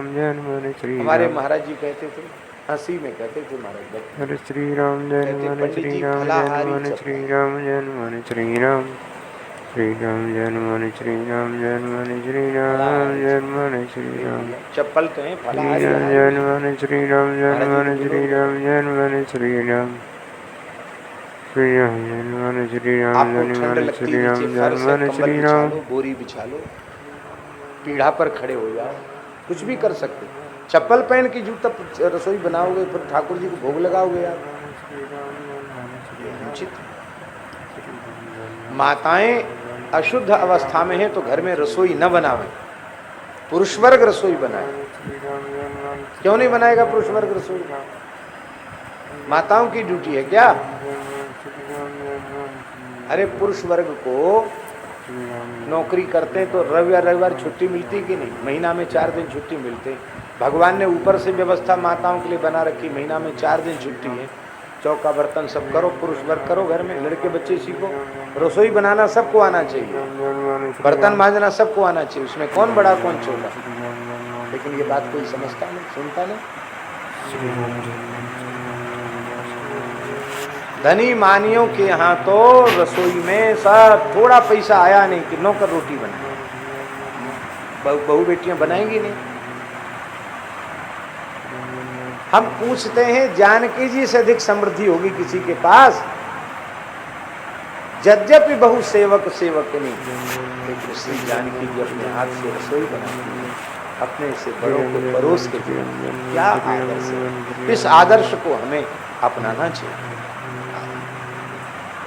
राम जय हनुमान श्री हमारे राम। महाराज जी कहते थे, हंसी में कहते थे महाराज भक्त, हरे श्री राम जय कहते हनुमान पंडित श्री जी राम जय फलाहारी हनुमान श्री चप्पल, राम जय हनुमान श्री राम। श्री राम जय हनुमान श्री राम जय हनुमान श्री राम फलाहारी जय चप्पल। हनुमान श्री नहीं राम। भैया, चप्पल तो है श्री फलाहारी राम आहार जय भी है। हनुमान श्री राम जय महाराज जी हनुमान तो श्री विनोद राम में, जय हनुमान श्री राम। श्री राम जय हनुमान श्री राम जय आपको ठंड हनुमान लगती श्री नीचे राम जय फर्श है, हनुमान कंबल श्री बिछा राम। लो, बोरी बिछा लो, पीढ़ा पर खड़े हो जाओ, कुछ भी कर सकते, चप्पल पहन के जूता रसोई बनाओगे फिर ठाकुर जी को भोग लगाओगे आप, अनुचित। माताएं अशुद्ध अवस्था में है तो घर में रसोई न बनावे, पुरुष वर्ग रसोई बनाए। क्यों नहीं बनाएगा पुरुष वर्ग रसोई? माताओं की ड्यूटी है क्या? अरे पुरुष वर्ग को नौकरी करते हैं तो रविवार छुट्टी मिलती कि नहीं? महीना में 4 दिन छुट्टी मिलते। भगवान ने ऊपर से व्यवस्था माताओं के लिए बना रखी, महीना में 4 दिन छुट्टी है। चौका बर्तन सब करो, पुरुष वर्ग करो, घर में लड़के बच्चे सीखो, रसोई बनाना सबको आना चाहिए, बर्तन मांजना सबको आना चाहिए, उसमें कौन बड़ा कौन छोटा। लेकिन ये बात कोई समझता नहीं, सुनता नहीं। धनी मानियों के यहाँ तो रसोई में सब थोड़ा पैसा आया नहीं कि नौकर रोटी बनाए, बहू बेटियां बनाएंगी नहीं। हम पूछते हैं जानकी जी से अधिक समृद्धि होगी किसी के पास? यद्यपि बहु सेवक नहीं, लेकिन श्री जानकी जी अपने हाथ से रसोई बनाती है, अपने से बड़ों को परोस के दिया। क्या आदर्श है! इस आदर्श को हमें अपनाना चाहिए।